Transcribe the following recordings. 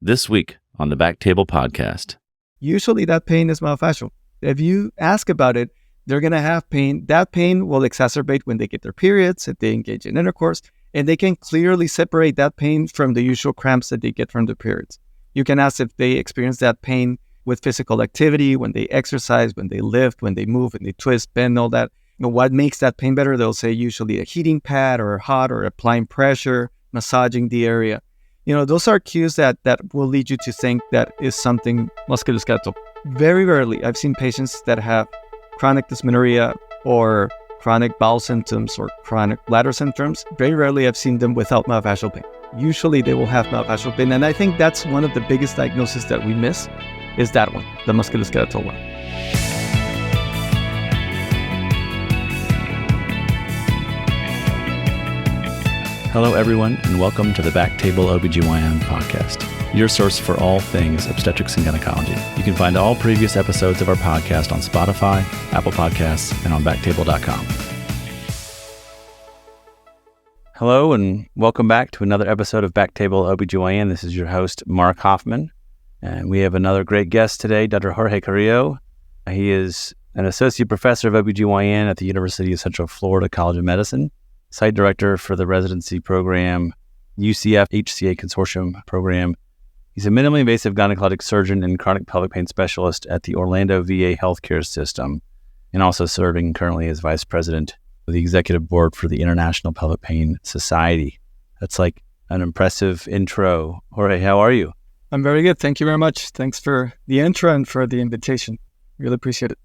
This week on the BackTable podcast. Usually that pain is myofascial. If you ask about it, they're going to have pain. That pain will exacerbate when they get their periods, if they engage in intercourse, and they can clearly separate that pain from the usual cramps that they get from the periods. You can ask if they experience that pain with physical activity, when they exercise, when they lift, when they move, when they twist, bend, all that. What makes that pain better? They'll say usually a heating pad or hot or applying pressure, massaging the area. Those are cues that will lead you to think that is something musculoskeletal. Very rarely, I've seen patients that have chronic dysmenorrhea or chronic bowel symptoms or chronic bladder symptoms. Very rarely I've seen them without myofascial pain. Usually they will have myofascial pain. And I think that's one of the biggest diagnoses that we miss is that one, the musculoskeletal one. Hello, everyone, and welcome to the BackTable OBGYN podcast, your source for all things obstetrics and gynecology. You can find all previous episodes of our podcast on Spotify, Apple Podcasts, and on BackTable.com. Hello, and welcome back to another episode of BackTable OBGYN. This is your host, Mark Hoffman, and we have another great guest today, Dr. Jorge Carillo. He is an associate professor of OBGYN at the University of Central Florida College of Medicine, site director for the residency program, UCF HCA Consortium program. He's a minimally invasive gynecologic surgeon and chronic pelvic pain specialist at the Orlando VA Healthcare System, and also serving currently as vice president of the executive board for the International Pelvic Pain Society. That's like an impressive intro. Jorge, how are you? I'm very good. Thank you very much. Thanks for the intro and for the invitation. Really appreciate it.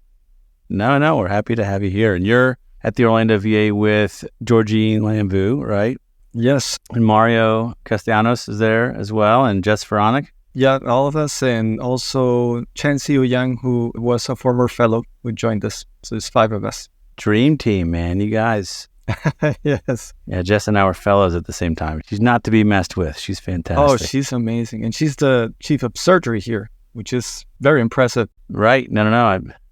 No, we're happy to have you here. And you're at the Orlando VA with Georgine Lambu, right? Yes. And Mario Castellanos is there as well, and Jess Veronic. Yeah, all of us, and also Chen Xiu Yang, who was a former fellow who joined us. So there's 5 of us. Dream team, man, you guys. Yes. Yeah, Jess and I were fellows at the same time. She's not to be messed with. She's fantastic. Oh, she's amazing. And she's the chief of surgery here, which is very impressive. Right. No.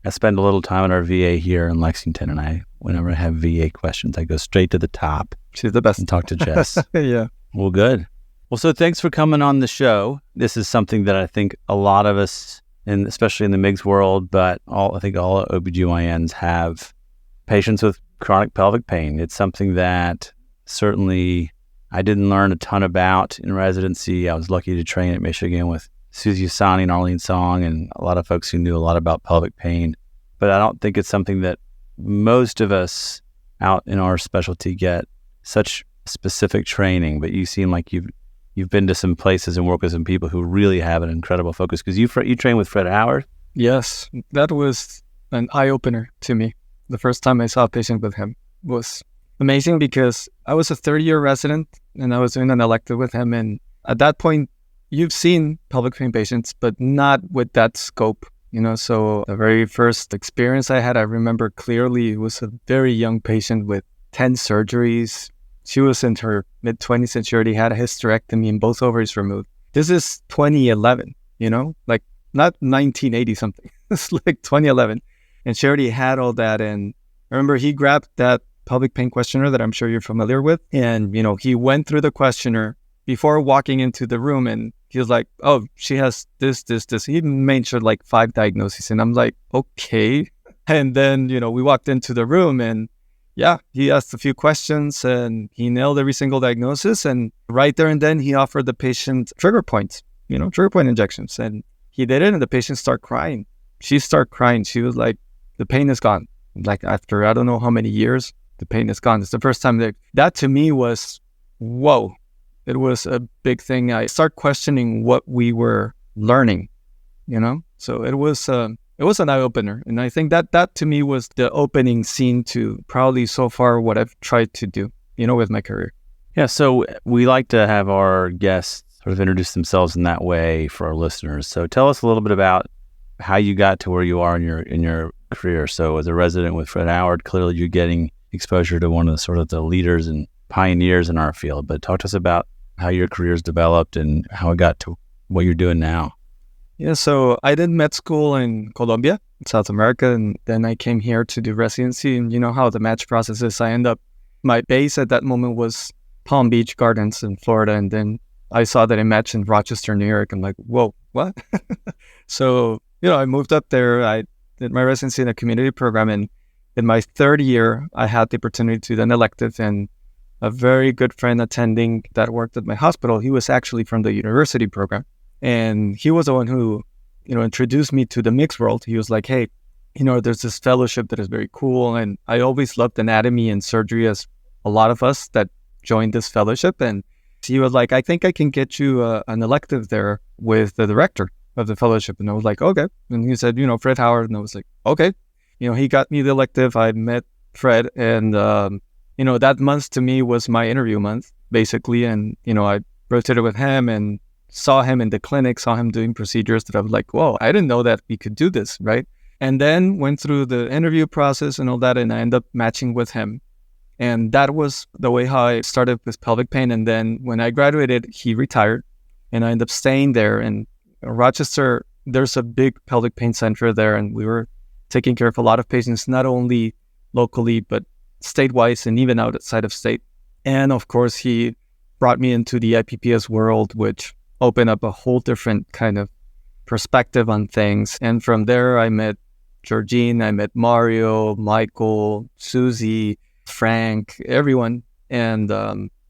I spend a little time at our VA here in Lexington, and whenever I have VA questions, I go straight to the top. She's the best. And talk to Jess. Yeah. Well, good. Well, so thanks for coming on the show. This is something that I think a lot of us, and especially in the MIGS world, but I think all OBGYNs have patients with chronic pelvic pain. It's something that certainly I didn't learn a ton about in residency. I was lucky to train at Michigan with Susie Asani and Arlene Song and a lot of folks who knew a lot about pelvic pain. But I don't think it's something that most of us out in our specialty get such specific training. But you seem like you've been to some places and worked with some people who really have an incredible focus, because you trained with Fred Howard. Yes, that was an eye-opener to me. The first time I saw a patient with him was amazing, because I was a third-year resident and I was doing an elective with him. And at that point, you've seen pelvic pain patients, but not with that scope. So the very first experience I had, I remember clearly, it was a very young patient with 10 surgeries. She was in her mid-20s and she already had a hysterectomy and both ovaries removed. This is 2011, like not 1980 something. It's like 2011. And she already had all that. And I remember he grabbed that pelvic pain questionnaire that I'm sure you're familiar with. And, he went through the questionnaire before walking into the room, and he was like, oh, she has this. He mentioned like 5 diagnoses. And I'm like, okay. And then, we walked into the room and yeah, he asked a few questions and he nailed every single diagnosis. And right there and then he offered the patient trigger points, trigger point injections. And he did it and the patient started crying. She started crying. She was like, the pain is gone. Like after I don't know how many years, the pain is gone. It's the first time that to me was, whoa. It was a big thing. I started questioning what we were learning, So it was an eye-opener. And I think that to me was the opening scene to probably so far what I've tried to do, with my career. Yeah, so we like to have our guests sort of introduce themselves in that way for our listeners. So tell us a little bit about how you got to where you are in your career. So as a resident with Fred Howard, clearly you're getting exposure to one of the sort of the leaders and pioneers in our field. But talk to us about how your career's developed and how it got to what you're doing now. Yeah, so I did med school in Colombia, in South America, and then I came here to do residency. And you know how the match process is. My base at that moment was Palm Beach Gardens in Florida, and then I saw that it matched in Rochester, New York. I'm like, whoa, what? So, I moved up there. I did my residency in a community program. And in my third year, I had the opportunity to do an elective, and a very good friend attending that worked at my hospital, he was actually from the university program. And he was the one who, introduced me to the MIGS world. He was like, hey, there's this fellowship that is very cool. And I always loved anatomy and surgery, as a lot of us that joined this fellowship. And he was like, I think I can get you an elective there with the director of the fellowship. And I was like, okay. And he said, Fred Howard. And I was like, okay. He got me the elective. I met Fred. And, that month to me was my interview month, basically. And, I rotated with him and saw him in the clinic, saw him doing procedures that I was like, whoa, I didn't know that we could do this, right? And then went through the interview process and all that, and I ended up matching with him. And that was the way how I started with pelvic pain. And then when I graduated, he retired, and I ended up staying there. And Rochester, there's a big pelvic pain center there, and we were taking care of a lot of patients, not only locally, but state-wise and even outside of state. And of course, he brought me into the IPPS world, which opened up a whole different kind of perspective on things. And from there, I met Georgine, I met Mario, Michael, Susie, Frank, everyone. And,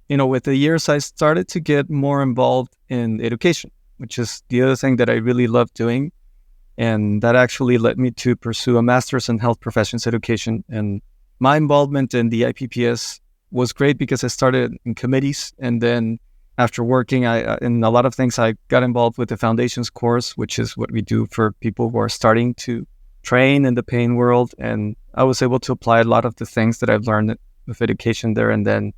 with the years, I started to get more involved in education, which is the other thing that I really love doing. And that actually led me to pursue a master's in health professions education. And my involvement in the IPPS was great because I started in committees. And then after working in a lot of things, I got involved with the foundations course, which is what we do for people who are starting to train in the pain world. And I was able to apply a lot of the things that I've learned with education there, and then,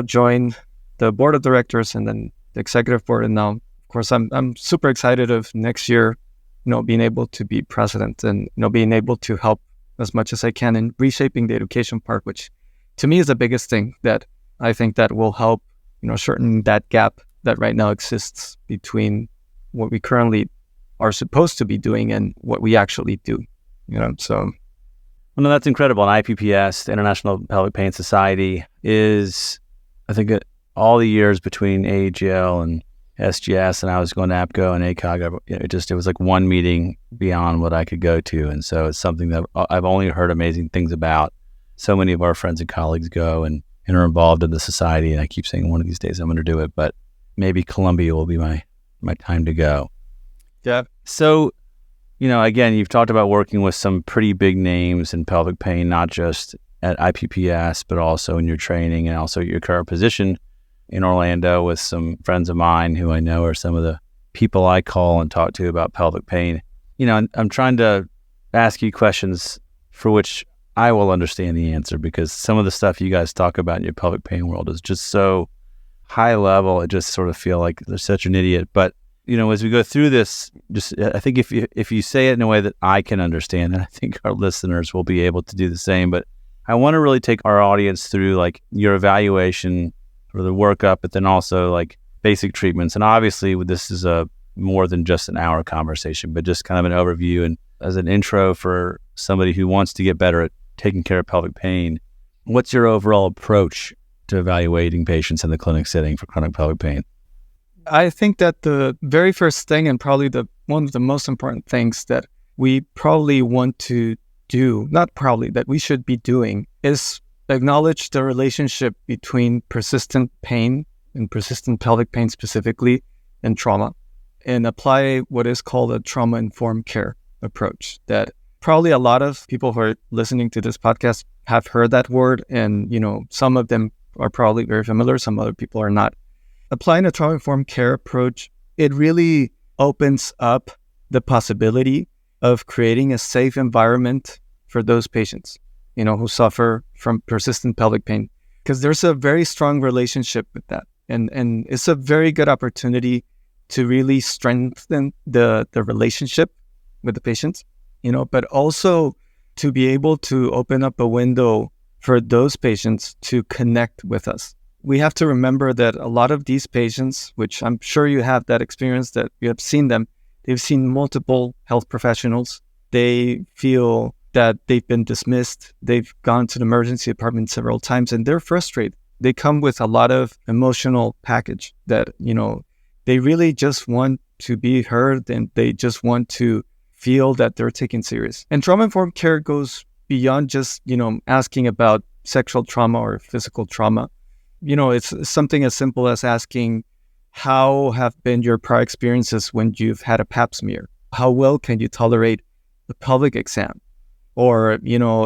join the board of directors and then the executive board. And now, of course, I'm super excited of next year, being able to be president and, being able to help as much as I can in reshaping the education part, which to me is the biggest thing that I think that will help, shorten that gap that right now exists between what we currently are supposed to be doing and what we actually do, so. Well, no, that's incredible. And IPPS, the International Pelvic Pain Society, is, I think, all the years between AGL and SGS, and I was going to APCO and ACOG, it was like one meeting beyond what I could go to. And so it's something that I've only heard amazing things about. So many of our friends and colleagues go and are involved in the society. And I keep saying one of these days I'm going to do it, but maybe Columbia will be my time to go. Yeah. So, again, you've talked about working with some pretty big names in pelvic pain, not just at IPPS, but also in your training and also your current position in Orlando with some friends of mine who I know are some of the people I call and talk to about pelvic pain. I'm trying to ask you questions for which I will understand the answer, because some of the stuff you guys talk about in your pelvic pain world is just so high level. I just sort of feel like they're such an idiot. But, as we go through this, I think if you say it in a way that I can understand, and I think our listeners will be able to do the same. But I want to really take our audience through like your evaluation or the workup, but then also like basic treatments. And obviously this is a more than just an hour conversation, but just kind of an overview and as an intro for somebody who wants to get better at taking care of pelvic pain. What's your overall approach to evaluating patients in the clinic setting for chronic pelvic pain? I think that the very first thing, and probably one of the most important things that we probably want to do, that we should be doing, is acknowledge the relationship between persistent pain and persistent pelvic pain specifically and trauma, and apply what is called a trauma-informed care approach. That probably a lot of people who are listening to this podcast have heard that word, and some of them are probably very familiar, some other people are not. Applying a trauma-informed care approach, it really opens up the possibility of creating a safe environment for those patients, who suffer from persistent pelvic pain, because there's a very strong relationship with that. And it's a very good opportunity to really strengthen the relationship with the patients, but also to be able to open up a window for those patients to connect with us. We have to remember that a lot of these patients, which I'm sure you have that experience, that you have seen them, they've seen multiple health professionals. They feel that they've been dismissed. They've gone to the emergency department several times, and they're frustrated. They come with a lot of emotional package that, they really just want to be heard and they just want to feel that they're taken serious. And trauma-informed care goes beyond just, asking about sexual trauma or physical trauma. It's something as simple as asking, how have been your prior experiences when you've had a pap smear? How well can you tolerate the pelvic exam? Or,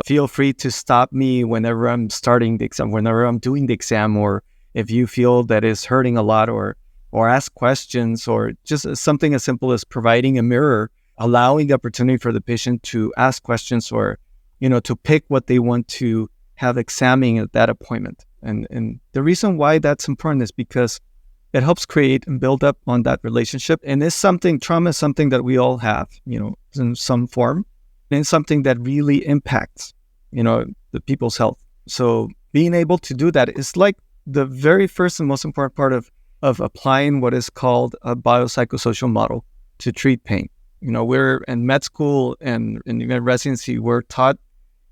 feel free to stop me whenever I'm starting the exam, whenever I'm doing the exam, or if you feel that it's hurting a lot, or ask questions, or just something as simple as providing a mirror, allowing the opportunity for the patient to ask questions or, to pick what they want to have examining at that appointment. And the reason why that's important is because it helps create and build up on that relationship. And trauma is something that we all have, in some form, and something that really impacts, the people's health. So being able to do that is like the very first and most important part of applying what is called a biopsychosocial model to treat pain. We're in med school and in residency, we're taught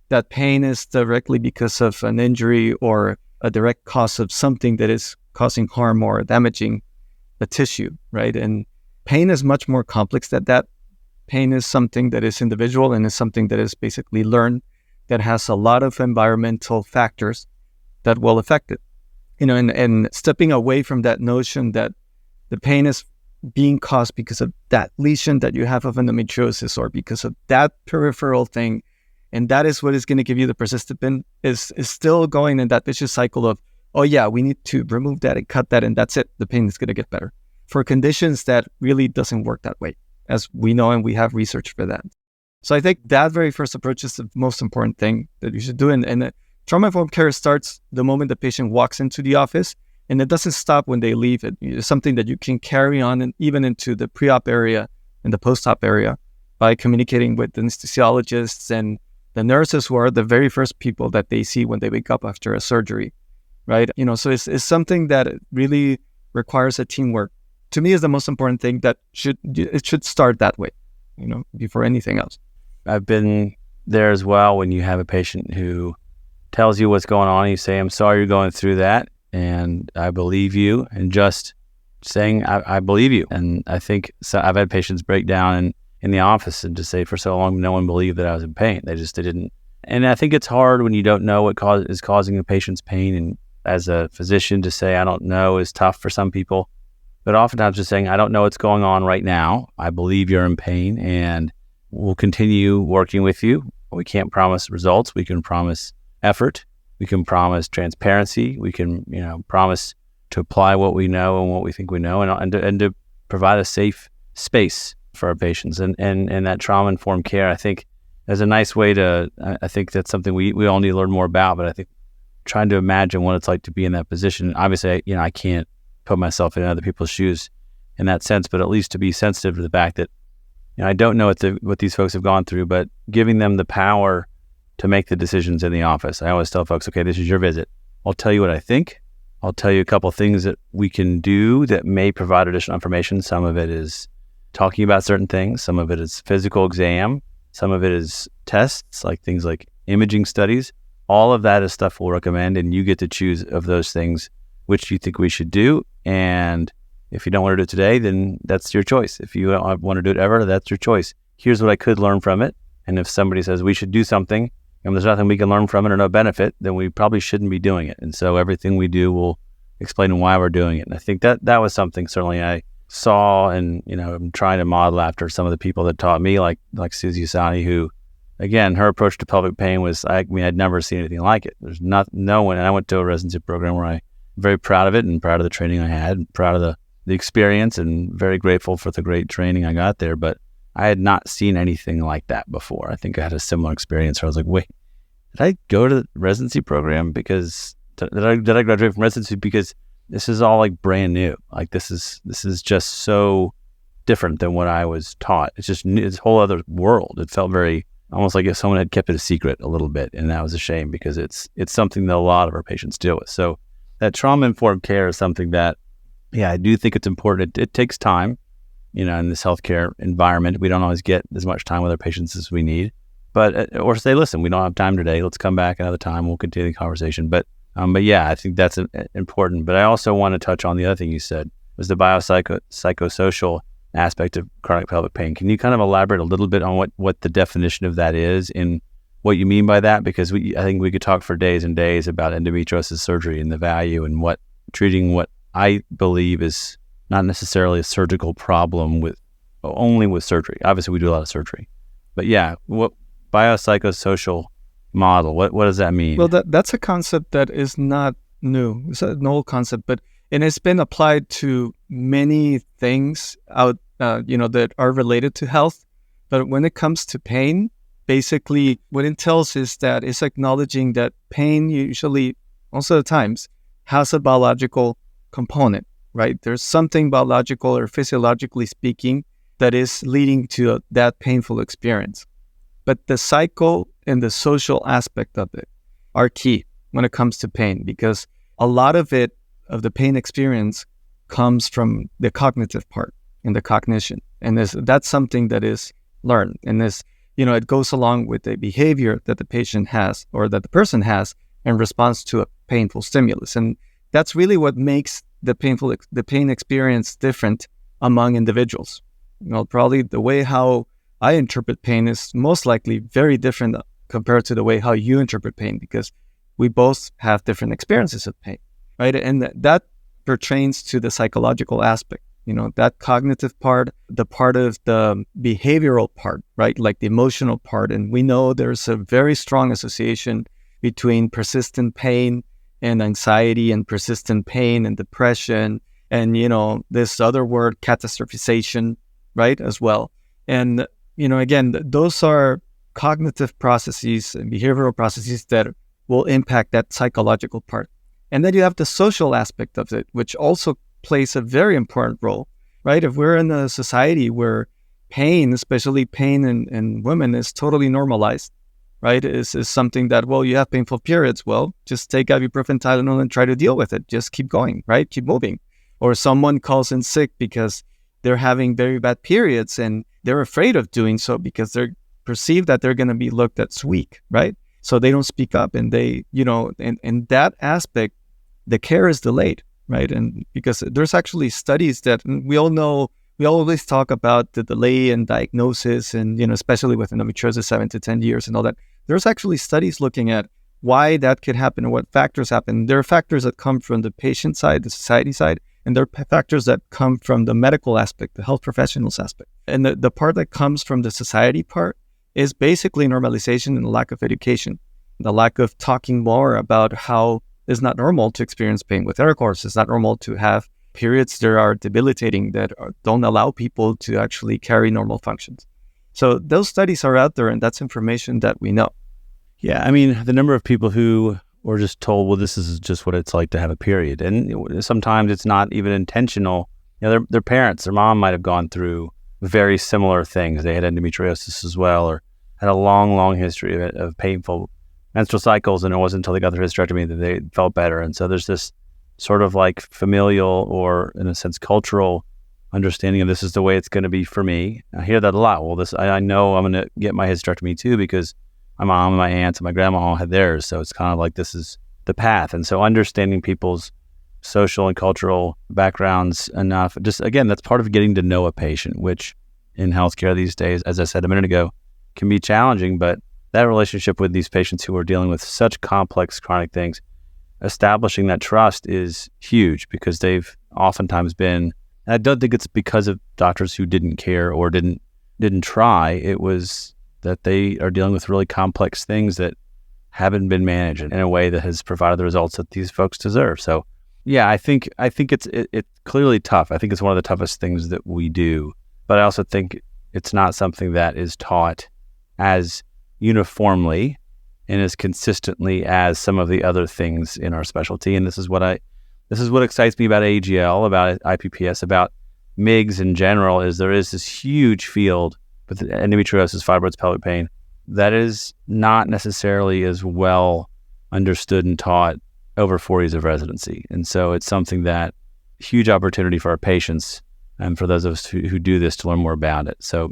that pain is directly because of an injury or a direct cause of something that is causing harm or damaging the tissue, right? And pain is much more complex than that. Pain is something that is individual and is something that is basically learned, that has a lot of environmental factors that will affect it. And stepping away from that notion that the pain is being caused because of that lesion that you have of endometriosis or because of that peripheral thing, and that is what is going to give you the persistent pain, is still going in that vicious cycle of, oh yeah, we need to remove that and cut that and that's it. The pain is going to get better. For conditions that really doesn't work that way, as we know, and we have research for that. So I think that very first approach is the most important thing that you should do. And trauma-informed care starts the moment the patient walks into the office, and it doesn't stop when they leave. It's something that you can carry on and even into the pre-op area and the post-op area by communicating with the anesthesiologists and the nurses, who are the very first people that they see when they wake up after a surgery, right? So it's something that really requires a teamwork. To me, is the most important thing that it should start that way, before anything else. I've been there as well when you have a patient who tells you what's going on. You say, I'm sorry you're going through that, and I believe you, and just saying, I believe you. And I think I've had patients break down in the office and just say, for so long, no one believed that I was in pain. They didn't. And I think it's hard when you don't know what is causing a patient's pain. And as a physician, to say, I don't know, is tough for some people. But oftentimes just saying, I don't know what's going on right now. I believe you're in pain, and we'll continue working with you. We can't promise results. We can promise effort. We can promise transparency. We can, promise to apply what we know and what we think we know, and to provide a safe space for our patients. And that trauma-informed care, I think, is a nice way to. I think that's something we all need to learn more about. But I think trying to imagine what it's like to be in that position. Obviously, I can't put myself in other people's shoes in that sense, but at least to be sensitive to the fact that I don't know what these folks have gone through, but giving them the power to make the decisions in the office. I always tell folks, okay, this is your visit. I'll tell you what I think. I'll tell you a couple of things that we can do that may provide additional information. Some of it is talking about certain things. Some of it is physical exam. Some of it is tests, like things like imaging studies. All of that is stuff we'll recommend, and you get to choose of those things which you think we should do. And if you don't want to do it today, then that's your choice. If you don't want to do it ever, that's your choice. Here's what I could learn from it. And if somebody says we should do something and there's nothing we can learn from it or no benefit, then we probably shouldn't be doing it. And so everything we do will explain why we're doing it. And I think that was something certainly I saw, and I'm trying to model after some of the people that taught me, like Susie Asani, who, again, her approach to pelvic pain was, I'd never seen anything like it. There's no one, and I went to a residency program where I'm very proud of it and proud of the training I had, and proud of the experience, and very grateful for the great training I got there. But I had not seen anything like that before. I think I had a similar experience where I was like, wait, did I go to the residency program because, did I graduate from residency because this is all like brand new? Like this is just so different than what I was taught. It's just it's a whole other world. It felt very, almost like if someone had kept it a secret a little bit, and that was a shame because it's something that a lot of our patients deal with. So that trauma-informed care is something that, yeah, I do think it's important. It takes time, in this healthcare environment. We don't always get as much time with our patients as we need. But, or say, listen, we don't have time today. Let's come back another time. We'll continue the conversation. But But yeah, I think that's important. But I also want to touch on the other thing you said was the biopsychosocial aspect of chronic pelvic pain. Can you kind of elaborate a little bit on what the definition of that is and what you mean by that? Because I think we could talk for days and days about endometriosis surgery and the value and what treating what I believe is not necessarily a surgical problem only with surgery. Obviously, we do a lot of surgery. But yeah, what biopsychosocial model, what does that mean? Well, that's a concept that is not new. It's an old concept, and it's been applied to many things that are related to health. But when it comes to pain, basically what it tells is that it's acknowledging that pain usually, most of the times, has a biological component, right? There's something biological or physiologically speaking that is leading to that painful experience. But the psycho and the social aspect of it are key when it comes to pain, because a lot of the pain experience comes from the cognitive part and the cognition. And that's something that is learned. And it goes along with the behavior that the patient has or that the person has in response to a painful stimulus. And that's really what makes the pain experience different among individuals. Probably the way how I interpret pain is most likely very different compared to the way how you interpret pain, because we both have different experiences of pain, right? And that pertains to the psychological aspect, that cognitive part, the part of the behavioral part, right? Like the emotional part. And we know there's a very strong association between persistent pain and anxiety and persistent pain and depression. And, this other word, catastrophization, right, as well. And, again, those are cognitive processes and behavioral processes that will impact that psychological part. And then you have the social aspect of it, which also plays a very important role, right? If we're in a society where pain, especially pain in women, is totally normalized, right? Is something that, well, you have painful periods. Well, just take ibuprofen, Tylenol, and try to deal with it. Just keep going, right? Keep moving. Or someone calls in sick because they're having very bad periods and they're afraid of doing so because they're perceived that they're going to be looked at as weak, right? So they don't speak up, and they, in that aspect, the care is delayed, right? And because there's actually studies that we all know, we always talk about the delay in diagnosis and, especially with endometriosis, 7 to 10 years and all that. There's actually studies looking at why that could happen and what factors happen. There are factors that come from the patient side, the society side, and there are factors that come from the medical aspect, the health professionals aspect. And the part that comes from the society part is basically normalization and the lack of education, the lack of talking more about how it's not normal to experience pain with intercourse. It's not normal to have periods that are debilitating, that don't allow people to actually carry normal functions. So those studies are out there, and that's information that we know. Yeah, I mean, the number of people who were just told, well, this is just what it's like to have a period. And sometimes it's not even intentional. Their parents, their mom might have gone through very similar things. They had endometriosis as well, or had a long, long history of painful menstrual cycles, and it wasn't until they got their hysterectomy that they felt better. And so there's this sort of like familial or, in a sense, cultural understanding of this is the way it's going to be for me. I hear that a lot. Well, I know I'm going to get my hysterectomy too because my mom and my aunts and my grandma all had theirs. So it's kind of like this is the path. And so understanding people's social and cultural backgrounds enough, just again, that's part of getting to know a patient, which in healthcare these days, as I said a minute ago, can be challenging. But that relationship with these patients who are dealing with such complex chronic things, establishing that trust is huge because they've oftentimes been, and I don't think it's because of doctors who didn't care or didn't try. It was that they are dealing with really complex things that haven't been managed in a way that has provided the results that these folks deserve. So yeah, I think it's clearly tough. I think it's one of the toughest things that we do, but I also think it's not something that is taught as uniformly and as consistently as some of the other things in our specialty. And this is what excites me about AGL, about IPPS, about MIGS in general, is there is this huge field with endometriosis, fibroids, pelvic pain that is not necessarily as well understood and taught over 4 years of residency. And so it's something that huge opportunity for our patients and for those of us who do this to learn more about it. So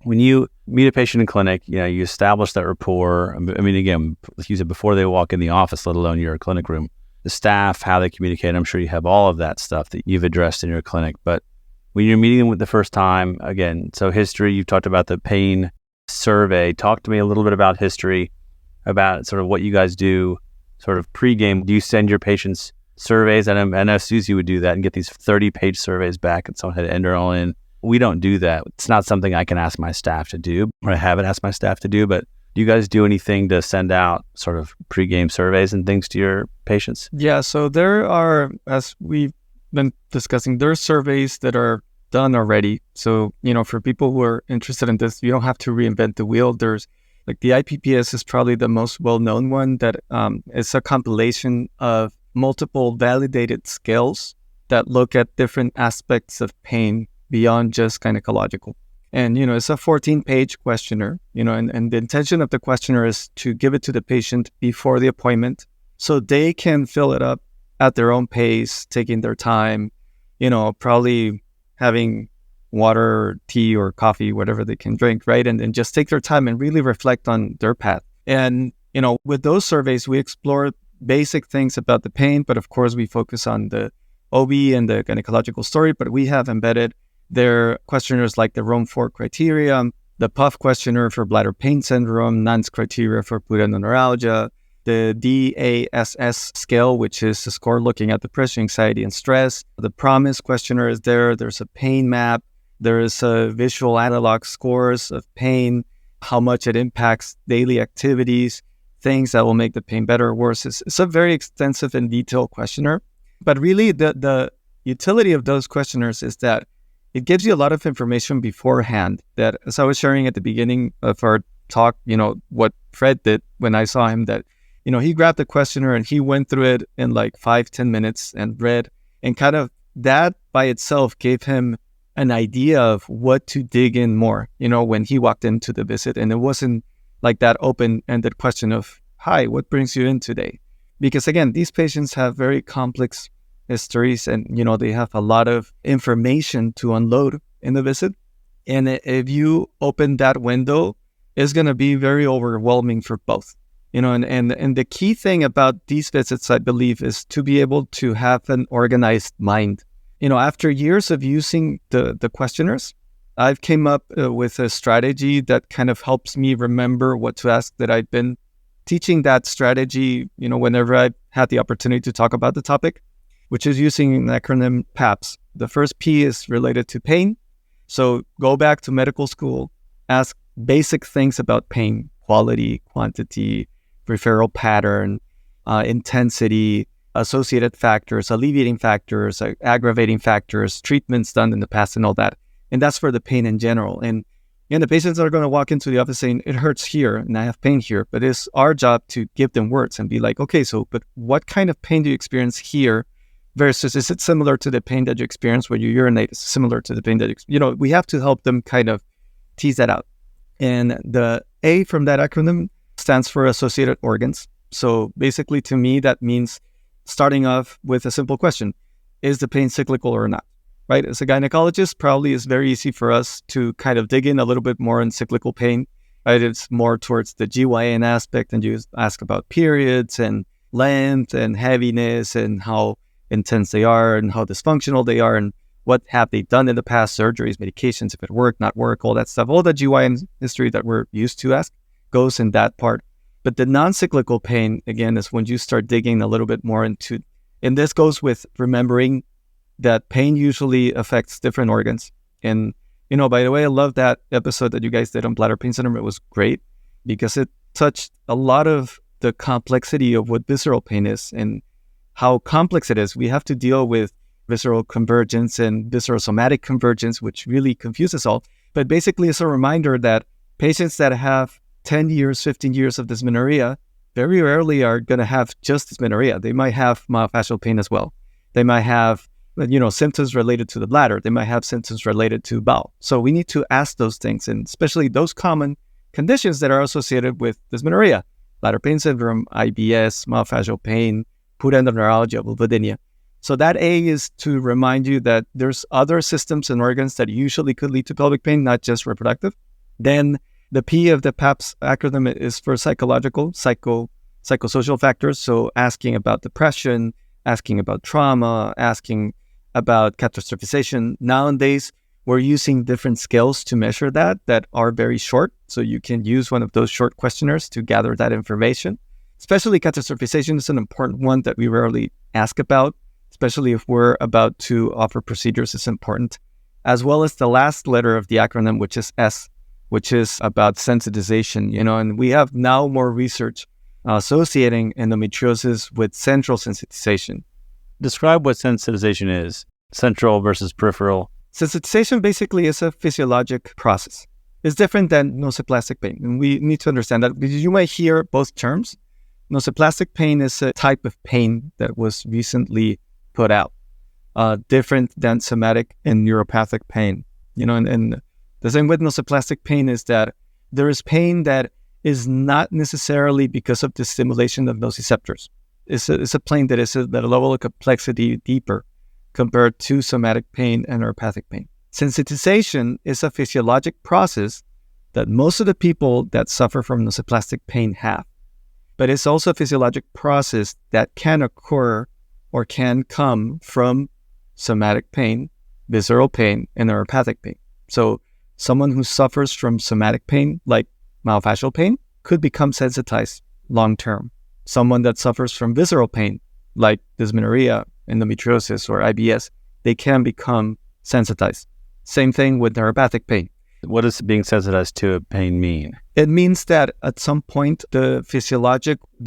when you meet a patient in clinic, you establish that rapport. I mean, again, let's use it before they walk in the office, let alone your clinic room. The staff, how they communicate, I'm sure you have all of that stuff that you've addressed in your clinic. But when you're meeting them with the first time, again, so history, you've talked about the pain survey. Talk to me a little bit about history, about sort of what you guys do sort of pre-game. Do you send your patients surveys? I know Susie would do that and get these 30-page surveys back and someone had to enter all in. We don't do that. It's not something I can ask my staff to do, or I haven't asked my staff to do, but do you guys do anything to send out sort of pre-game surveys and things to your patients? Yeah, so there are, as we've been discussing, there are surveys that are done already. So, for people who are interested in this, you don't have to reinvent the wheel. There's like the IPPS is probably the most well-known one that is a compilation of multiple validated scales that look at different aspects of pain beyond just gynecological. And, it's a 14-page questionnaire, and the intention of the questionnaire is to give it to the patient before the appointment so they can fill it up at their own pace, taking their time, probably having water, tea, or coffee, whatever they can drink, right? And just take their time and really reflect on their path. And, with those surveys, we explore basic things about the pain, but of course we focus on the OB and the gynecological story, but we have embedded their questionnaires like the Rome-4 criteria, the PUF questionnaire for bladder pain syndrome, NANS criteria for pudendal, the DASS scale, which is a score looking at depression, anxiety, and stress. The PROMISE questionnaire is there. There's a pain map. There is a visual analog scores of pain, how much it impacts daily activities, things that will make the pain better or worse. It's a very extensive and detailed questionnaire. But really, the utility of those questionnaires is that it gives you a lot of information beforehand that, as I was sharing at the beginning of our talk, what Fred did when I saw him, that, he grabbed the questionnaire and he went through it in like 5-10 minutes and read, and kind of that by itself gave him an idea of what to dig in more, when he walked into the visit. And it wasn't like that open-ended question of, hi, what brings you in today? Because again, these patients have very complex histories and, they have a lot of information to unload in the visit. And if you open that window, it's going to be very overwhelming for both, and the key thing about these visits, I believe, is to be able to have an organized mind. After years of using the questionnaires, I've came up with a strategy that kind of helps me remember what to ask, that I've been teaching that strategy, whenever I've had the opportunity to talk about the topic, which is using an acronym PAPS. The first P is related to pain. So go back to medical school, ask basic things about pain: quality, quantity, referral pattern, intensity, associated factors, alleviating factors, aggravating factors, treatments done in the past, and all that. And that's for the pain in general. And the patients are going to walk into the office saying, it hurts here and I have pain here. But it's our job to give them words and be like, okay, but what kind of pain do you experience here? Versus, is it similar to the pain that you experience when you urinate? Is it similar to the pain that we have to help them kind of tease that out. And the A from that acronym stands for associated organs. So basically, to me, that means starting off with a simple question: is the pain cyclical or not? Right? As a gynecologist, probably it's very easy for us to kind of dig in a little bit more in cyclical pain. Right? It's more towards the GYN aspect, and you ask about periods and length and heaviness and how intense they are and how dysfunctional they are and what have they done in the past, surgeries, medications, if it worked, not work, all that stuff. All the GYN history that we're used to ask goes in that part. But the non-cyclical pain, again, is when you start digging a little bit more into, and this goes with remembering that pain usually affects different organs. And, by the way, I love that episode that you guys did on bladder pain syndrome. It was great because it touched a lot of the complexity of what visceral pain is and how complex it is. We have to deal with visceral convergence and visceral somatic convergence, which really confuses all. But basically, it's a reminder that patients that have 10 years, 15 years of dysmenorrhea very rarely are going to have just dysmenorrhea. They might have myofascial pain as well. They might have, symptoms related to the bladder. They might have symptoms related to bowel. So we need to ask those things, and especially those common conditions that are associated with dysmenorrhea: bladder pain syndrome, IBS, myofascial pain, pudendal, vulvodynia. So that A is to remind you that there's other systems and organs that usually could lead to pelvic pain, not just reproductive. Then the P of the PAPS acronym is for psychosocial factors. So asking about depression, asking about trauma, asking about catastrophization. Nowadays, we're using different scales to measure that are very short. So you can use one of those short questionnaires to gather that information. Especially catastrophization is an important one that we rarely ask about, especially if we're about to offer procedures. It's important. As well as the last letter of the acronym, which is S, which is about sensitization, and we have now more research associating endometriosis with central sensitization. Describe what sensitization is, central versus peripheral. Sensitization basically is a physiologic process. It's different than nociplastic pain, and we need to understand that because you might hear both terms. Nociplastic pain is a type of pain that was recently put out, different than somatic and neuropathic pain. And the same with nociplastic pain is that there is pain that is not necessarily because of the stimulation of nociceptors. It's a pain that is at a level of complexity deeper compared to somatic pain and neuropathic pain. Sensitization is a physiologic process that most of the people that suffer from nociplastic pain have. But it's also a physiologic process that can occur or can come from somatic pain, visceral pain, and neuropathic pain. So someone who suffers from somatic pain, like myofascial pain, could become sensitized long-term. Someone that suffers from visceral pain, like dysmenorrhea, endometriosis, or IBS, they can become sensitized. Same thing with neuropathic pain. What does being sensitized to a pain mean? It means that at some point, the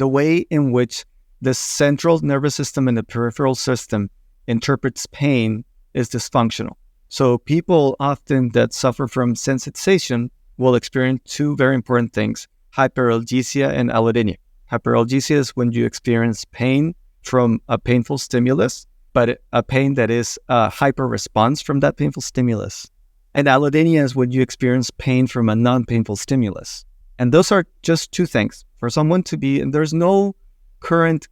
way in which the central nervous system and the peripheral system interprets pain is dysfunctional. So people often that suffer from sensitization will experience two very important things, hyperalgesia and allodynia. Hyperalgesia is when you experience pain from a painful stimulus, but a pain that is a hyper response from that painful stimulus. And allodynia is when you experience pain from a non-painful stimulus. And those are just two things. For someone to be, and there's no current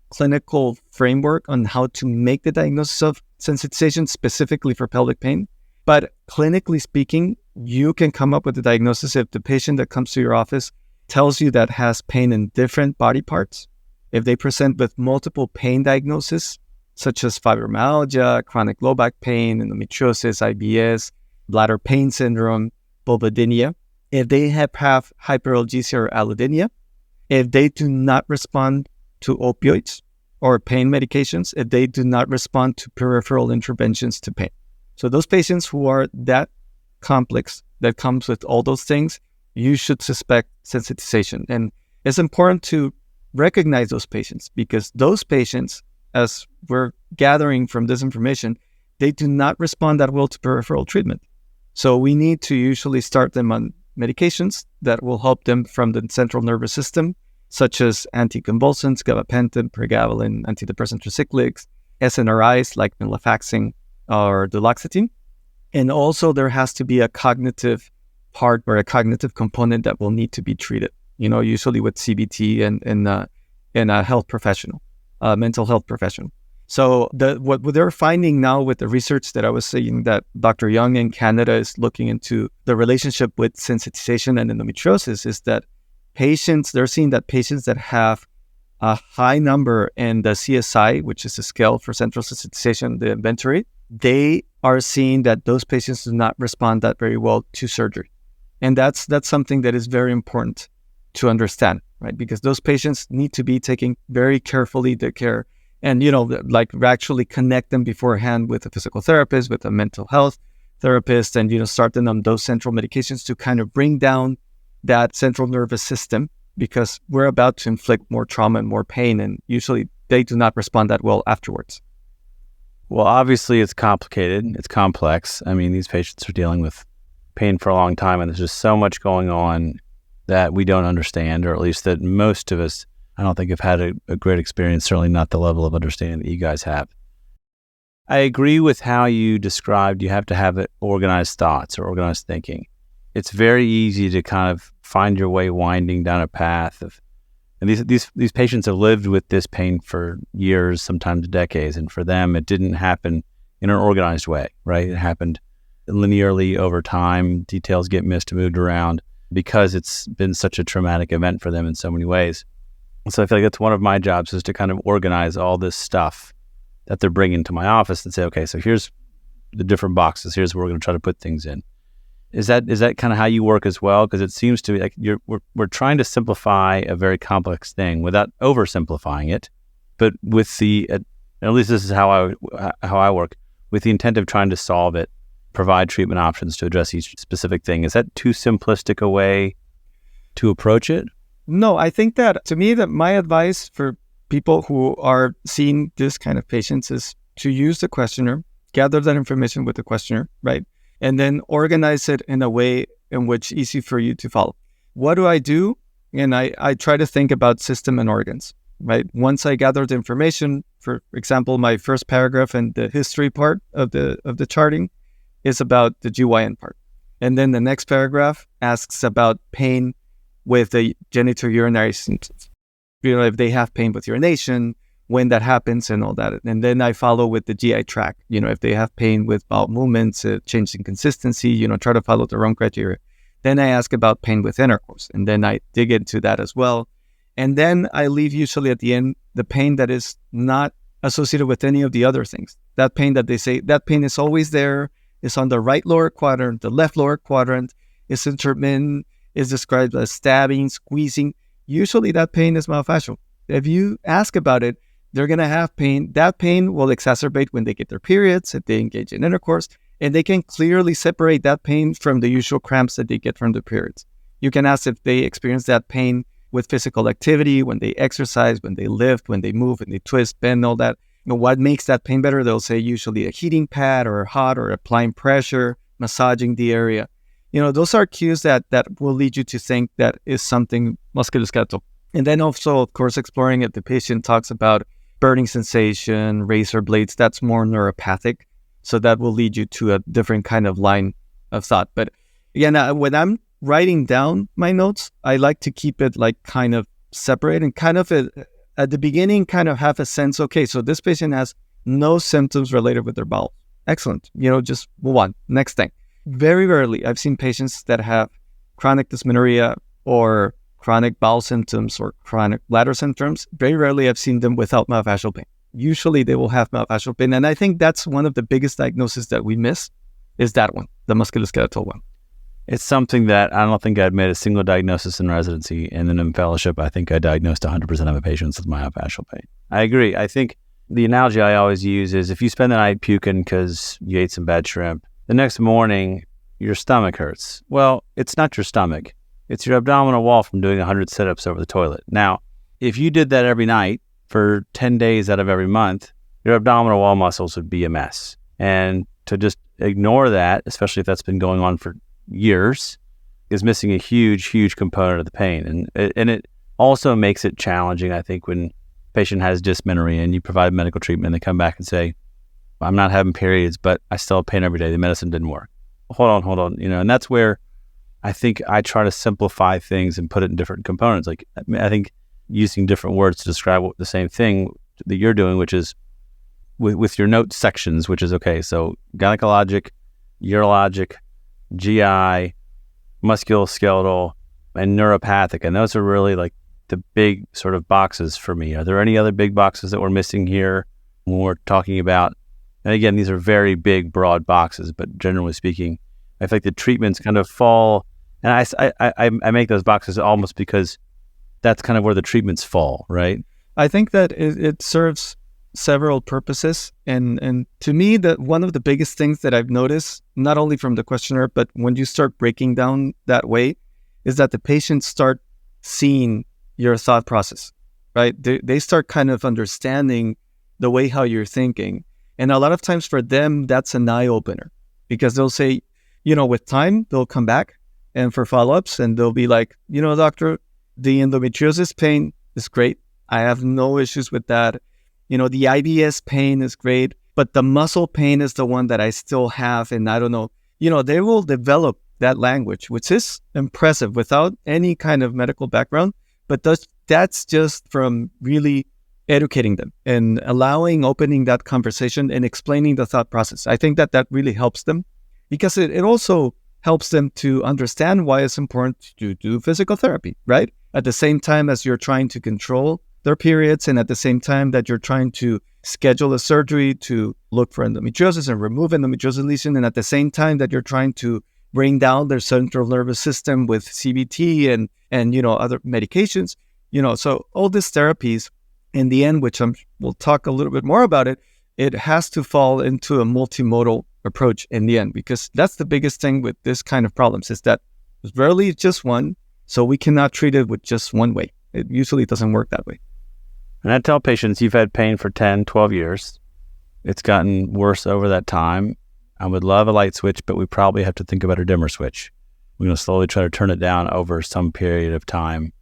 clinical framework on how to make the diagnosis of sensitization specifically for pelvic pain. But clinically speaking, you can come up with a diagnosis if the patient that comes to your office tells you that has pain in different body parts. If they present with multiple pain diagnoses, such as fibromyalgia, chronic low back pain, endometriosis, IBS, bladder pain syndrome, vulvodynia. If they have hyperalgesia or allodynia, if they do not respond to opioids or pain medications, if they do not respond to peripheral interventions to pain. So those patients who are that complex, that comes with all those things, you should suspect sensitization. And it's important to recognize those patients because those patients, as we're gathering from this information, they do not respond that well to peripheral treatment. So we need to usually start them on medications that will help them from the central nervous system, such as anticonvulsants, gabapentin, pregabalin, antidepressant tricyclics, SNRIs like venlafaxine or duloxetine. And also there has to be a cognitive part or a cognitive component that will need to be treated, usually with CBT and a health professional. Mental health professional. So what they're finding now with the research that I was saying that Dr. Young in Canada is looking into the relationship with sensitization and endometriosis is that they're seeing that patients that have a high number in the CSI, which is the scale for central sensitization, the inventory, they are seeing that those patients do not respond that very well to surgery. And that's something that is very important to understand, right? Because those patients need to be taking very carefully their care and, actually connect them beforehand with a physical therapist, with a mental health therapist, and, start them on those central medications to kind of bring down that central nervous system because we're about to inflict more trauma and more pain. And usually they do not respond that well afterwards. Well, obviously it's complicated. It's complex. I mean, these patients are dealing with pain for a long time and there's just so much going on that we don't understand, or at least that most of us, I don't think have had a great experience, certainly not the level of understanding that you guys have. I agree with how you described you have to have organized thoughts or organized thinking. It's very easy to kind of find your way winding down a path and these patients have lived with this pain for years, sometimes decades, and for them it didn't happen in an organized way, right? It happened linearly over time. Details get missed and moved around because it's been such a traumatic event for them in so many ways. So I feel like that's one of my jobs, is to kind of organize all this stuff that they're bringing to my office and say, okay, so here's the different boxes. Here's where we're going to try to put things in. Is that kind of how you work as well? Because it seems to be like we're trying to simplify a very complex thing without oversimplifying it, but with at least this is how I work, with the intent of trying to solve it, provide treatment options to address each specific thing. Is that too simplistic a way to approach it? No, I think that, to me, that my advice for people who are seeing this kind of patients is to use the questionnaire, gather that information with the questionnaire, right? And then organize it in a way in which easy for you to follow. What do I do? And I try to think about system and organs, right? Once I gather the information, for example, my first paragraph and the history part of the charting is about the GYN part. And then the next paragraph asks about pain with the genitourinary symptoms. If they have pain with urination, when that happens and all that. And then I follow with the GI tract. If they have pain with bowel movements, change in consistency, try to follow the wrong criteria. Then I ask about pain with intercourse, and then I dig into that as well. And then I leave usually at the end the pain that is not associated with any of the other things. That pain that they say, that pain is always there, is on the right lower quadrant, the left lower quadrant, is intermittent, is described as stabbing, squeezing. Usually that pain is myofascial. If you ask about it, they're going to have pain. That pain will exacerbate when they get their periods, if they engage in intercourse, and they can clearly separate that pain from the usual cramps that they get from the periods. You can ask if they experience that pain with physical activity, when they exercise, when they lift, when they move, when they twist, bend, all that. What makes that pain better? They'll say usually a heating pad or hot or applying pressure, massaging the area. Those are cues that will lead you to think that is something musculoskeletal. And then also, of course, exploring if the patient talks about burning sensation, razor blades, that's more neuropathic. So that will lead you to a different kind of line of thought. But again, when I'm writing down my notes, I like to keep it like kind of separate and kind of at the beginning kind of have a sense, okay, so this patient has no symptoms related with their bowel. Excellent. Just move on. Next thing. Very rarely I've seen patients that have chronic dysmenorrhea or chronic bowel symptoms or chronic bladder symptoms. Very rarely I've seen them without myofascial pain. Usually they will have myofascial pain. And I think that's one of the biggest diagnoses that we miss, is that one, the musculoskeletal one. It's something that I don't think I'd made a single diagnosis in residency, and then in fellowship, I think I diagnosed 100% of my patients with myofascial pain. I agree. I think the analogy I always use is if you spend the night puking because you ate some bad shrimp, the next morning your stomach hurts. Well, it's not your stomach. It's your abdominal wall from doing 100 sit-ups over the toilet. Now, if you did that every night for 10 days out of every month, your abdominal wall muscles would be a mess. And to just ignore that, especially if that's been going on for years, is missing a huge, huge component of the pain. And it also makes it challenging, I think, when a patient has dysmenorrhea and you provide medical treatment and they come back and say, I'm not having periods, but I still have pain every day. The medicine didn't work. Hold on. And that's where I think I try to simplify things and put it in different components. Like, I think using different words to describe the same thing that you're doing, which is with your note sections, which is, okay, so gynecologic, urologic, GI, musculoskeletal, and neuropathic. And those are really like the big sort of boxes for me. Are there any other big boxes that we're missing here when we're talking about? And again, these are very big, broad boxes, but generally speaking, I feel like the treatments kind of fall, and I make those boxes almost because that's kind of where the treatments fall, right? I think that it serves several purposes. And to me, that one of the biggest things that I've noticed, not only from the questionnaire, but when you start breaking down that way, is that the patients start seeing your thought process, right? They start kind of understanding the way how you're thinking. And a lot of times for them, that's an eye opener, because they'll say, with time, they'll come back and for follow-ups, and they'll be like, doctor, the endometriosis pain is great. I have no issues with that. The IBS pain is great, but the muscle pain is the one that I still have. And I don't know, they will develop that language, which is impressive without any kind of medical background. But that's just from really educating them and opening that conversation and explaining the thought process. I think that really helps them. because it also helps them to understand why it's important to do physical therapy, right? At the same time as you're trying to control their periods, and at the same time that you're trying to schedule a surgery to look for endometriosis and remove endometriosis lesion, and at the same time that you're trying to bring down their central nervous system with CBT and other medications, so all these therapies in the end, which we'll talk a little bit more about it has to fall into a multimodal approach in the end, because that's the biggest thing with this kind of problems, is that it's rarely just one, so we cannot treat it with just one way. It usually doesn't work that way. And I tell patients, you've had pain for 10, 12 years. It's gotten worse over that time. I would love a light switch, but we probably have to think about a dimmer switch. We're going to slowly try to turn it down over some period of time.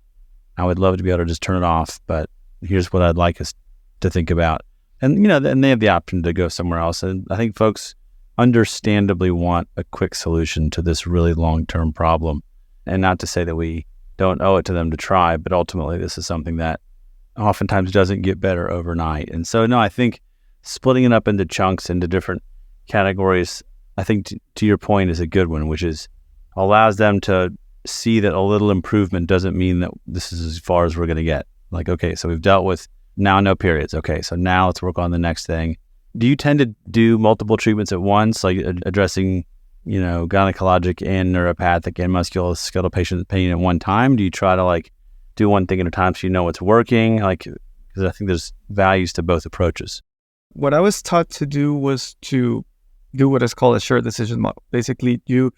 I would love to be able to just turn it off, but here's what I'd like us to think about. And, and they have the option to go somewhere else. And I think folks understandably want a quick solution to this really long-term problem. And not to say that we don't owe it to them to try, but ultimately this is something that oftentimes doesn't get better overnight. And so, no, I think splitting it up into chunks, into different categories, I think to your point is a good one, which is allows them to see that a little improvement doesn't mean that this is as far as we're going to get. Like, okay, so we've dealt with now no periods. Okay, so now let's work on the next thing. Do you tend to do multiple treatments at once, like addressing, gynecologic and neuropathic and musculoskeletal patient pain at one time? Do you try to do one thing at a time so you know what's working? Because I think there's values to both approaches. What I was taught to do was to do what is called a shared decision model. Basically, you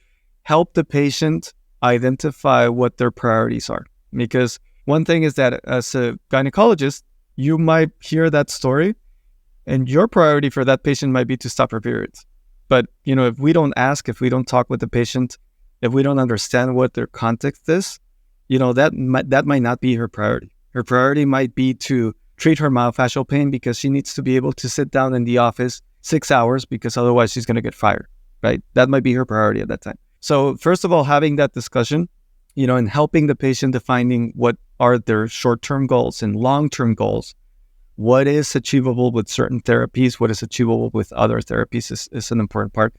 help the patient identify what their priorities are. Because one thing is that as a gynecologist, you might hear that story and your priority for that patient might be to stop her periods. But, if we don't ask, if we don't talk with the patient, if we don't understand what their context is, that might not be her priority. Her priority might be to treat her myofascial pain because she needs to be able to sit down in the office 6 hours because otherwise she's going to get fired, right? That might be her priority at that time. So first of all, having that discussion, and helping the patient defining what are their short-term goals and long-term goals, what is achievable with certain therapies, what is achievable with other therapies is an important part.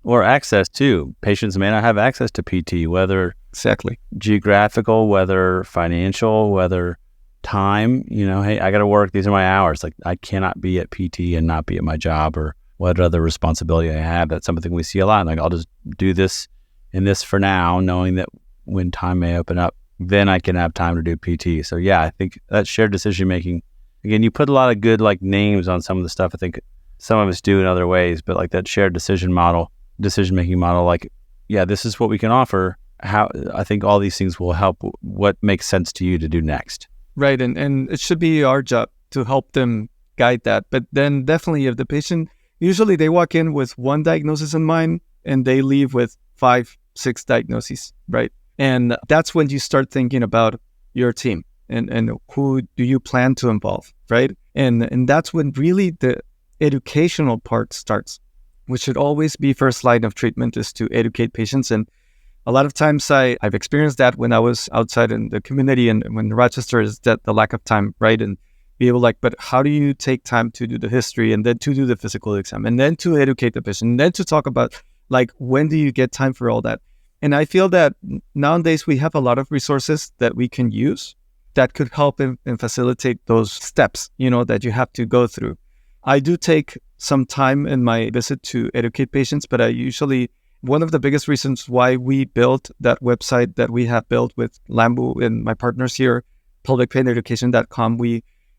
Or access too. Patients may not have access to PT, whether exactly geographical, whether financial, whether time, hey, I got to work. These are my hours. I cannot be at PT and not be at my job, or what other responsibility I have. That's something we see a lot. I'll just do this and this for now, knowing that when time may open up, then I can have time to do PT. So yeah, I think that shared decision-making, again, you put a lot of good names on some of the stuff. I think some of us do in other ways, but that shared decision-making model, yeah, this is what we can offer. How I think all these things will help what makes sense to you to do next. Right. And it should be our job to help them guide that. But then definitely if the patient, usually they walk in with one diagnosis in mind and they leave with 5, 6 diagnoses, right? And that's when you start thinking about your team and who do you plan to involve, right? And that's when really the educational part starts, which should always be first line of treatment, is to educate patients. And a lot of times I've experienced that when I was outside in the community and when Rochester is that the lack of time, right? And be able but how do you take time to do the history and then to do the physical exam and then to educate the patient and then to talk about when do you get time for all that? And I feel that nowadays we have a lot of resources that we can use that could help and facilitate those steps, that you have to go through. I do take some time in my visit to educate patients, but one of the biggest reasons why we built that website that we have built with Lambu and my partners here, pelvicpaineducation.com,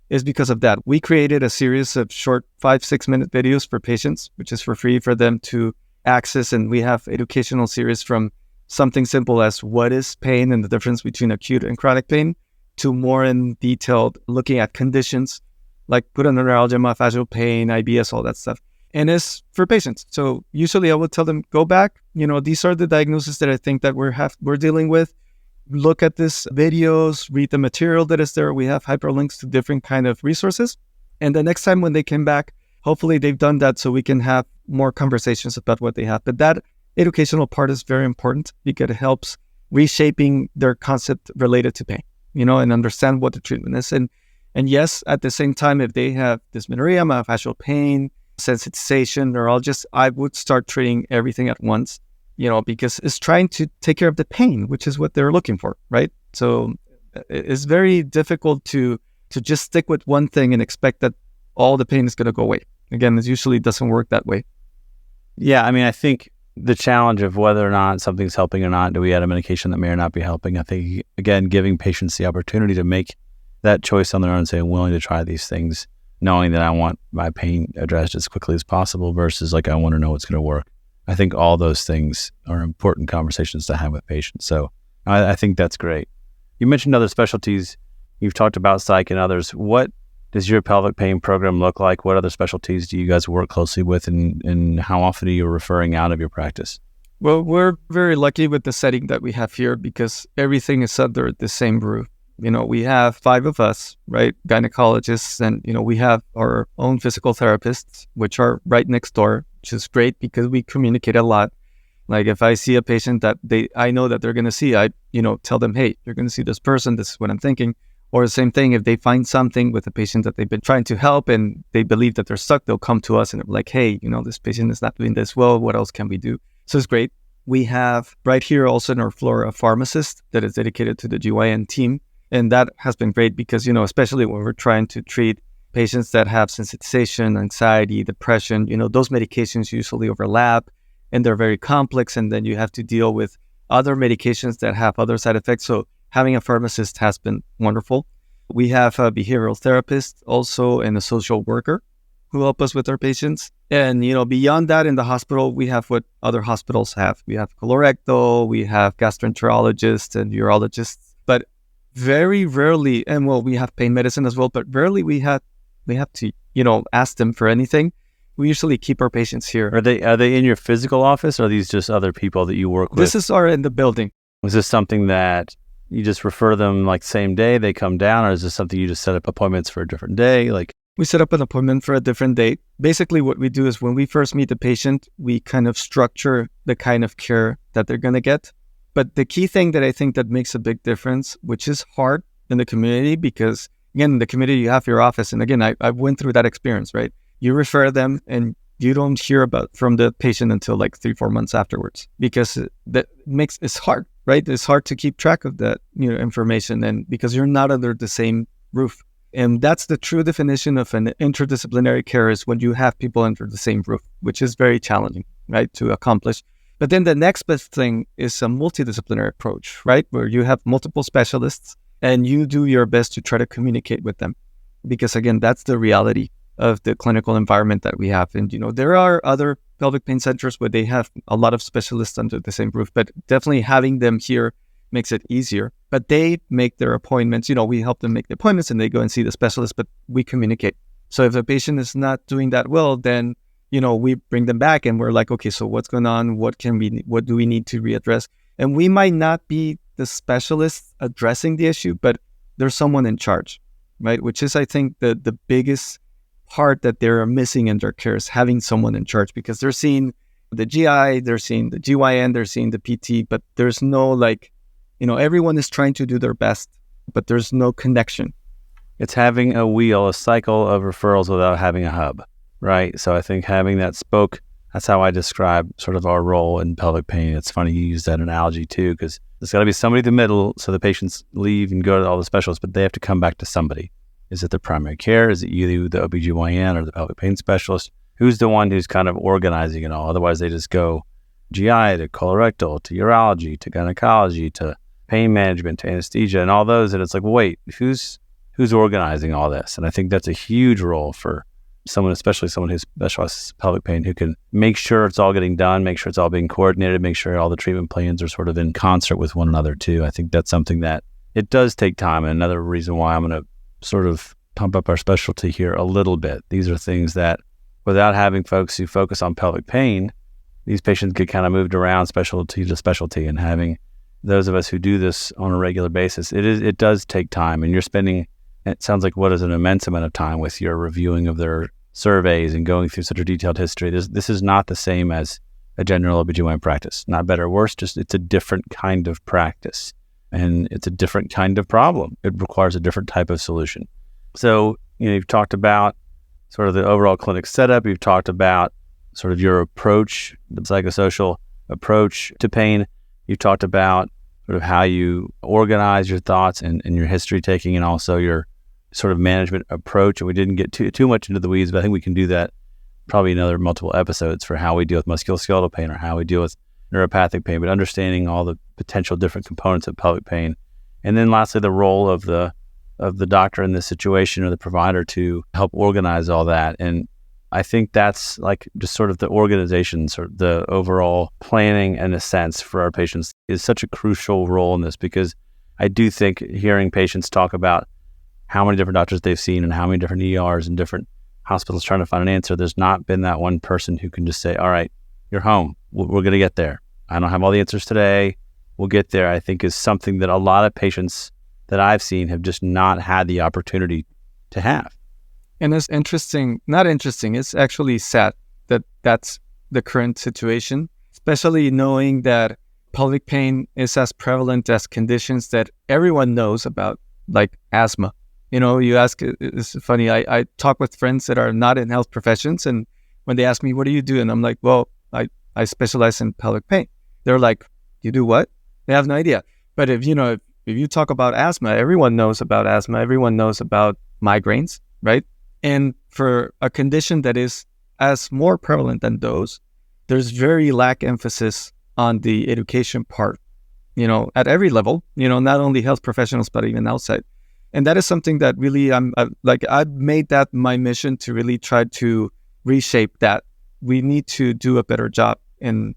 is because of that. We created a series of short 5-6 minute videos for patients, which is for free for them to access. And we have educational series from something simple as what is pain and the difference between acute and chronic pain to more in detailed looking at conditions like put neuralgia, myofascial pain, IBS, all that stuff. And it's for patients. So usually I would tell them, go back, these are the diagnoses that I think that we're dealing with. Look at these videos, read the material that is there. We have hyperlinks to different kind of resources. And the next time when they came back, hopefully they've done that so we can have more conversations about what they have. But that educational part is very important because it helps reshaping their concept related to pain, and understand what the treatment is. And yes, at the same time, if they have dysmenorrhea, myofascial pain, sensitization, neurologist, I would start treating everything at once, because it's trying to take care of the pain, which is what they're looking for, right? So it's very difficult to just stick with one thing and expect that all the pain is going to go away. Again, it usually doesn't work that way. Yeah, I mean, I think the challenge of whether or not something's helping or not, do we add a medication that may or not be helping? I think, again, giving patients the opportunity to make that choice on their own, say, I'm willing to try these things, knowing that I want my pain addressed as quickly as possible versus like, I want to know what's going to work. I think all those things are important conversations to have with patients. So I think that's great. You mentioned other specialties. You've talked about psych and others. What does your pelvic pain program look like? What other specialties do you guys work closely with, and how often are you referring out of your practice? Well, we're very lucky with the setting that we have here because everything is under the same roof. We have 5 of us, right? Gynecologists, and, we have our own physical therapists, which are right next door, which is great because we communicate a lot. Like if I see a patient that I know that they're going to see, I, tell them, hey, you're going to see this person. This is what I'm thinking. Or the same thing, if they find something with a patient that they've been trying to help and they believe that they're stuck, they'll come to us and they're like, hey, this patient is not doing this well. What else can we do? So it's great. We have right here also in our floor a pharmacist that is dedicated to the GYN team. And that has been great because, especially when we're trying to treat patients that have sensitization, anxiety, depression, those medications usually overlap and they're very complex. And then you have to deal with other medications that have other side effects. So having a pharmacist has been wonderful. We have a behavioral therapist also and a social worker who help us with our patients. And, beyond that in the hospital, we have what other hospitals have. We have colorectal, we have gastroenterologists and urologists, but very rarely, and we have pain medicine as well, but rarely we have to, ask them for anything. We usually keep our patients here. Are they in your physical office or are these just other people that you work with? This is in the building. Is this something that you just refer them like same day they come down, or is this something you just set up appointments for a different day? Like we set up an appointment for a different date. Basically what we do is when we first meet the patient, we kind of structure the kind of care that they're going to get. But the key thing that I think that makes a big difference, which is hard in the community, because again, in the community, you have your office. And again, I went through that experience, right? You refer them and you don't hear from the patient until like 3-4 months afterwards, because it's hard, right? It's hard to keep track of that, information, and because you're not under the same roof. And that's the true definition of an interdisciplinary care, is when you have people under the same roof, which is very challenging, right, to accomplish. But then the next best thing is a multidisciplinary approach, right, where you have multiple specialists and you do your best to try to communicate with them. Because again, that's the reality of the clinical environment that we have. And, there are other pelvic pain centers where they have a lot of specialists under the same roof, but definitely having them here makes it easier. But they make their appointments, we help them make the appointments and they go and see the specialist, but we communicate. So if the patient is not doing that well, then, we bring them back and we're like, okay, so what's going on? What do we need to readdress? And we might not be the specialist addressing the issue, but there's someone in charge, right? Which is, I think, the biggest part that they're missing in their care, is having someone in charge, because they're seeing the GI, they're seeing the GYN, they're seeing the PT, but there's no everyone is trying to do their best, but there's no connection. It's having a cycle of referrals without having a hub, right? So I think having that spoke, that's how I describe sort of our role in pelvic pain. It's funny you use that analogy too, because there's got to be somebody in the middle so the patients leave and go to all the specialists, but they have to come back to somebody. Is it the primary care? Is it you, the OBGYN, or the pelvic pain specialist? Who's the one who's kind of organizing it all? Otherwise, they just go GI to colorectal to urology to gynecology to pain management to anesthesia and all those. And it's like, well, wait, who's organizing all this? And I think that's a huge role for someone, especially someone who specializes in pelvic pain, who can make sure it's all getting done, make sure it's all being coordinated, make sure all the treatment plans are sort of in concert with one another too. I think that's something that it does take time. And another reason why I'm going to sort of pump up our specialty here a little bit. These are things that without having folks who focus on pelvic pain, these patients get kind of moved around specialty to specialty, and having those of us who do this on a regular basis, it does take time, and you're spending, it sounds like, what is an immense amount of time with your reviewing of their surveys and going through such a detailed history. This is not the same as a general OBGYN practice. Not better or worse, just it's a different kind of practice. And it's a different kind of problem. It requires a different type of solution. So, you've talked about sort of the overall clinic setup. You've talked about sort of your approach, the psychosocial approach to pain. You've talked about sort of how you organize your thoughts and your history taking, and also your sort of management approach. And we didn't get too much into the weeds, but I think we can do that probably another multiple episodes for how we deal with musculoskeletal pain or how we deal with neuropathic pain, but understanding all the potential different components of pelvic pain. And then lastly, the role of the doctor in this situation, or the provider, to help organize all that. And I think that's like just sort of the organization, sort of the overall planning, in a sense, for our patients is such a crucial role in this, because I do think hearing patients talk about how many different doctors they've seen and how many different ERs and different hospitals trying to find an answer, there's not been that one person who can just say, all right, you're home. We're going to get there. I don't have all the answers today. We'll get there, I think is something that a lot of patients that I've seen have just not had the opportunity to have. And it's not interesting, it's actually sad that that's the current situation, especially knowing that pelvic pain is as prevalent as conditions that everyone knows about, like asthma. You know, you ask, it's funny, I talk with friends that are not in health professions, and when they ask me, what do you do? And I'm like, well, I specialize in pelvic pain. They're like, you do what? They have no idea. But if you talk about asthma, everyone knows about asthma, everyone knows about migraines, right? And for a condition that is as more prevalent than those, there's very lack emphasis on the education part, at every level, not only health professionals, but even outside. And that is something that really I've made that my mission to really try to reshape that. We need to do a better job in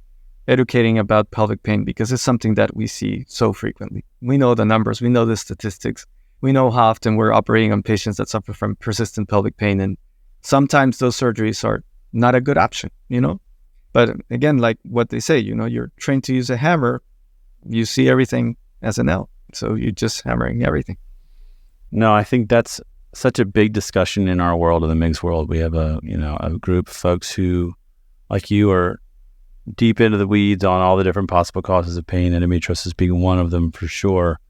educating about pelvic pain, because it's something that we see so frequently. We know the numbers, we know the statistics, we know how often we're operating on patients that suffer from persistent pelvic pain, and sometimes those surgeries are not a good option, But again, like what they say, you're trained to use a hammer, you see everything as a nail, so you're just hammering everything. No, I think that's such a big discussion in our world, in the MIGS world. We have a group of folks who, like you, are deep into the weeds on all the different possible causes of pain, endometriosis being one of them for sure.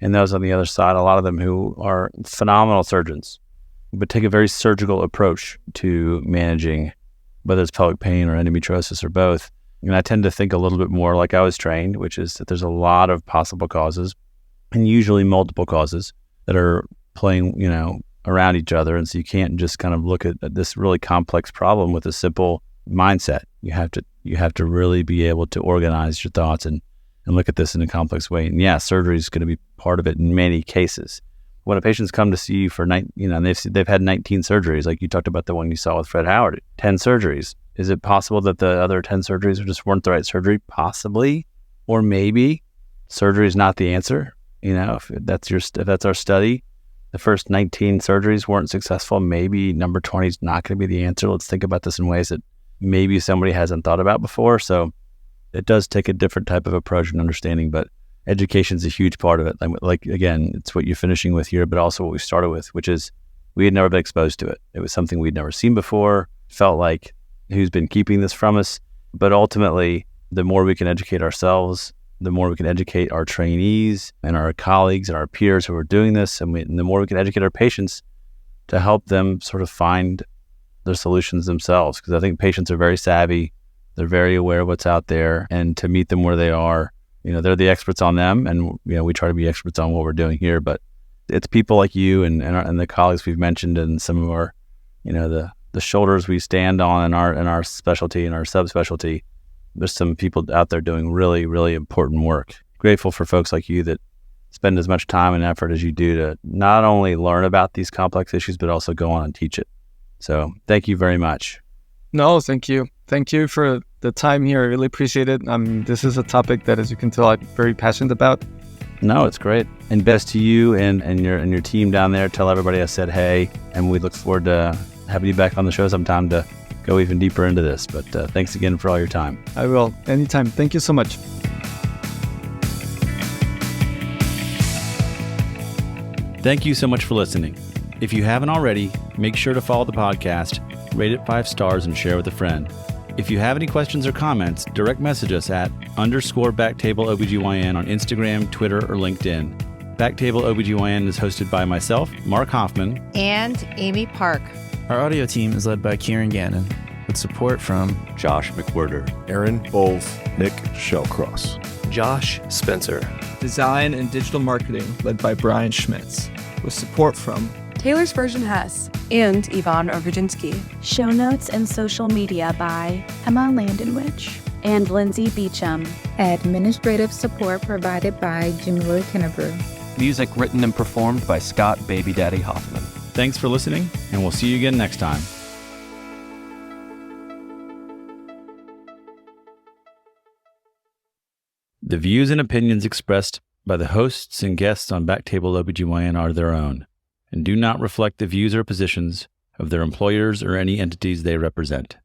And those on the other side, a lot of them who are phenomenal surgeons, but take a very surgical approach to managing whether it's pelvic pain or endometriosis or both. And I tend to think a little bit more like I was trained, which is that there's a lot of possible causes, and usually multiple causes that are playing, around each other. And so you can't just kind of look at this really complex problem with a simple mindset. You have to really be able to organize your thoughts and look at this in a complex way. And yeah, surgery is going to be part of it in many cases. When a patient's come to see you for and they've had 19 surgeries, like you talked about the one you saw with Fred Howard, 10 surgeries. Is it possible that the other 10 surgeries just weren't the right surgery? Possibly, or maybe surgery is not the answer. If that's our study, the first 19 surgeries weren't successful. Maybe number 20 is not going to be the answer. Let's think about this in ways that maybe somebody hasn't thought about before. So it does take a different type of approach and understanding, but education is a huge part of it. Like, again, it's what you're finishing with here, but also what we started with, which is we had never been exposed to it. It was something we'd never seen before. Felt like, who's been keeping this from us? But ultimately, the more we can educate ourselves, the more we can educate our trainees and our colleagues and our peers who are doing this, and the more we can educate our patients to help them sort of find their solutions themselves. Because I think patients are very savvy. They're very aware of what's out there, and to meet them where they are, they're the experts on them, and we try to be experts on what we're doing here. But it's people like you and the colleagues we've mentioned, and some of our, the shoulders we stand on in our specialty and our subspecialty. There's some people out there doing really, really important work. Grateful for folks like you that spend as much time and effort as you do to not only learn about these complex issues, but also go on and teach it. So thank you very much. No, thank you. Thank you for the time here. I really appreciate it. This is a topic that, as you can tell, I'm very passionate about. No, it's great. And best to you and your team down there. Tell everybody I said hey, and we look forward to having you back on the show sometime to go even deeper into this. But thanks again for all your time. I will. Anytime. Thank you so much. Thank you so much for listening. If you haven't already, make sure to follow the podcast, rate it 5 stars, and share with a friend. If you have any questions or comments, direct message us at _BackTable OBGYN on Instagram, Twitter, or LinkedIn. BackTable OBGYN is hosted by myself, Mark Hoffman, and Amy Park. Our audio team is led by Kieran Gannon, with support from Josh McWhirter, Aaron Bowles, Nick Shellcross, Josh Spencer. Design and digital marketing led by Brian Schmitz, with support from Taylor's Version Hess and Yvonne Orgodzinsky. Show notes and social media by Emma Landenwich and Lindsay Beecham. Administrative support provided by Jamila Kennebrew. Music written and performed by Scott Baby Daddy Hoffman. Thanks for listening, and we'll see you again next time. The views and opinions expressed by the hosts and guests on BackTable OBGYN are their own and do not reflect the views or positions of their employers or any entities they represent.